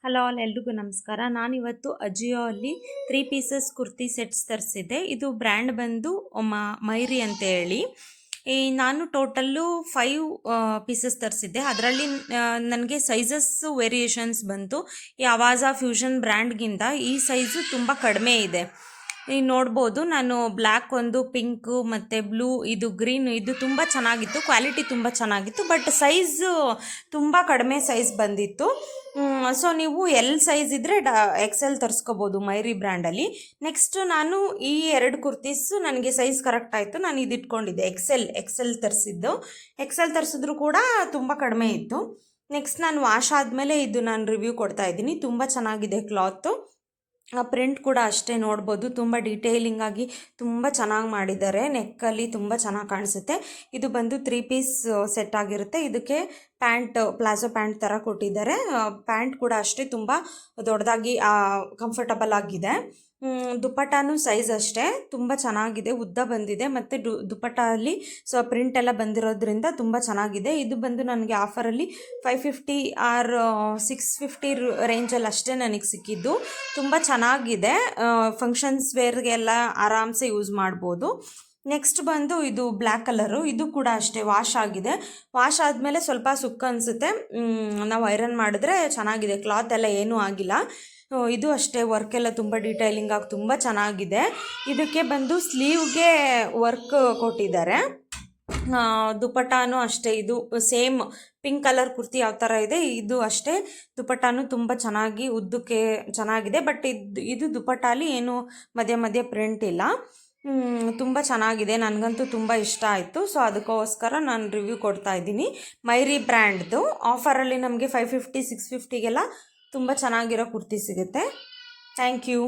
Hello all, ಎಲ್ರಿಗೂ ನಮಸ್ಕಾರ. ನಾನಿವತ್ತು ಅಜಿಯೋ ಅಲ್ಲಿ 3 ಪೀಸಸ್ ಕುರ್ತಿ ಸೆಟ್ಸ್ ತರಿಸಿದ್ದೆ. ಇದು ಬ್ರ್ಯಾಂಡ್ ಬಂದು ಮೈರಿ ಅಂತ ಹೇಳಿ. ನಾನು ಟೋಟಲ್ಲು 5 ಪೀಸಸ್ ತರಿಸಿದ್ದೆ. ಅದರಲ್ಲಿ ನನಗೆ ಸೈಜಸ್ ವೇರಿಯೇಷನ್ಸ್ ಬಂತು. ಈ ಅವಾಜಾ ಫ್ಯೂಷನ್ ಬ್ರ್ಯಾಂಡ್ಗಿಂತ ಈ ಸೈಜು ತುಂಬ ಕಡಿಮೆ ಇದೆ. ಈಗ ನೋಡ್ಬೋದು, ನಾನು ಬ್ಲ್ಯಾಕ್ ಒಂದು, ಪಿಂಕು ಮತ್ತು ಬ್ಲೂ, ಇದು ಗ್ರೀನ್, ಇದು ತುಂಬ ಚೆನ್ನಾಗಿತ್ತು. ಕ್ವಾಲಿಟಿ ತುಂಬ ಚೆನ್ನಾಗಿತ್ತು. ಬಟ್ ಸೈಜು ತುಂಬ ಕಡಿಮೆ ಸೈಜ್ ಬಂದಿತ್ತು. ಸೊ ನೀವು ಎಲ್ ಸೈಜ್ ಇದ್ದರೆ ಎಕ್ಸೆಲ್ ತರಿಸ್ಕೋಬೋದು ಮೈರಿ ಬ್ರ್ಯಾಂಡಲ್ಲಿ. ನೆಕ್ಸ್ಟ್ ನಾನು ಈ 2 ಕುರ್ತೀಸು ನನಗೆ ಸೈಜ್ ಕರೆಕ್ಟ್ ಆಯಿತು. ನಾನು ಇದು ಇಟ್ಕೊಂಡಿದ್ದೆ ಎಕ್ಸೆಲ್ ತರಿಸಿದ್ದು. ಎಕ್ಸೆಲ್ ತರಿಸಿದ್ರು ಕೂಡ ತುಂಬ ಕಡಿಮೆ ಇತ್ತು. ನೆಕ್ಸ್ಟ್ ನಾನು ವಾಶ್ ಆದಮೇಲೆ ಇದು ನಾನು ರಿವ್ಯೂ ಕೊಡ್ತಾ ಇದ್ದೀನಿ. ತುಂಬ ಚೆನ್ನಾಗಿದೆ ಕ್ಲಾತು. ಆ ಪ್ರಿಂಟ್ ಕೂಡ ಅಷ್ಟೇ ನೋಡ್ಬೋದು, ತುಂಬ ಡೀಟೇಲಿಂಗ್ ಆಗಿ ತುಂಬ ಚೆನ್ನಾಗಿ ಮಾಡಿದ್ದಾರೆ. ನೆಕ್ಕಲ್ಲಿ ತುಂಬ ಚೆನ್ನಾಗಿ ಕಾಣಿಸುತ್ತೆ. ಇದು ಬಂದು 3 ಪೀಸ್ ಸೆಟ್ ಆಗಿರುತ್ತೆ. ಇದಕ್ಕೆ ಪ್ಲಾಜೋ ಪ್ಯಾಂಟ್ ಥರ ಕೊಟ್ಟಿದ್ದಾರೆ. ಪ್ಯಾಂಟ್ ಕೂಡ ಅಷ್ಟೇ ತುಂಬ ದೊಡ್ಡದಾಗಿ ಕಂಫರ್ಟಬಲ್ ಆಗಿದೆ. ದುಪ್ಪಟ್ಟಾನು ಸೈಜ್ ಅಷ್ಟೇ ತುಂಬ ಚೆನ್ನಾಗಿದೆ, ಉದ್ದ ಬಂದಿದೆ. ಮತ್ತು ದುಪ್ಪಟ್ಟ ಅಲ್ಲಿ ಪ್ರಿಂಟ್ ಎಲ್ಲ ಬಂದಿರೋದ್ರಿಂದ ತುಂಬ ಚೆನ್ನಾಗಿದೆ. ಇದು ಬಂದು ನನಗೆ ಆಫರಲ್ಲಿ 550 ಆರ್ 650 ರೇಂಜಲ್ಲಿ ಅಷ್ಟೇ ನನಗೆ ಸಿಕ್ಕಿದ್ದು. ತುಂಬ ಚೆನ್ನಾಗಿದೆ. ಫಂಕ್ಷನ್ಸ್ ವೇರ್ಗೆಲ್ಲ ಆರಾಮ್ಸೆ ಯೂಸ್ ಮಾಡ್ಬೋದು. ನೆಕ್ಸ್ಟ್ ಬಂದು ಇದು ಬ್ಲ್ಯಾಕ್ ಕಲರು. ಇದು ಕೂಡ ಅಷ್ಟೇ ವಾಶ್ ಆಗಿದೆ. ವಾಶ್ ಆದಮೇಲೆ ಸ್ವಲ್ಪ ಸುಕ್ಕ ಅನಿಸುತ್ತೆ. ನಾವು ಐರನ್ ಮಾಡಿದ್ರೆ ಚೆನ್ನಾಗಿದೆ. ಕ್ಲಾತ್ ಎಲ್ಲ ಏನೂ ಆಗಿಲ್ಲ. ಇದು ಅಷ್ಟೇ ವರ್ಕ್ ಎಲ್ಲ ತುಂಬ ಡೀಟೈಲಿಂಗ್ ಆಗಿ ತುಂಬ ಚೆನ್ನಾಗಿದೆ. ಇದಕ್ಕೆ ಬಂದು ಸ್ಲೀವ್ಗೆ ವರ್ಕ್ ಕೊಟ್ಟಿದ್ದಾರೆ. ದುಪ್ಪಟ್ಟಾನು ಅಷ್ಟೇ, ಇದು ಸೇಮ್ ಪಿಂಕ್ ಕಲರ್ ಕುರ್ತಿ ಯಾವ ಥರ ಇದೆ ಇದು ಅಷ್ಟೇ. ದುಪ್ಪಟ್ಟಾನು ತುಂಬ ಚೆನ್ನಾಗಿ ಉದ್ದಕ್ಕೆ ಚೆನ್ನಾಗಿದೆ. ಬಟ್ ಇದು ದುಪ್ಪಟ್ಟಾಲಿ ಏನು ಮಧ್ಯೆ ಪ್ರಿಂಟ್ ಇಲ್ಲ. ತುಂಬ ಚೆನ್ನಾಗಿದೆ, ನನಗಂತೂ ತುಂಬ ಇಷ್ಟ ಆಯಿತು. ಸೊ ಅದಕ್ಕೋಸ್ಕರ ನಾನು ರಿವ್ಯೂ ಕೊಡ್ತಾ ಇದ್ದೀನಿ. ಮೈರಿ ಬ್ರ್ಯಾಂಡ್ದು ಆಫರಲ್ಲಿ ನಮಗೆ 550 650ಗೆಲ್ಲ ತುಂಬ ಚೆನ್ನಾಗಿರೋ ಕುರ್ತಿ ಸಿಗುತ್ತೆ. Thank you.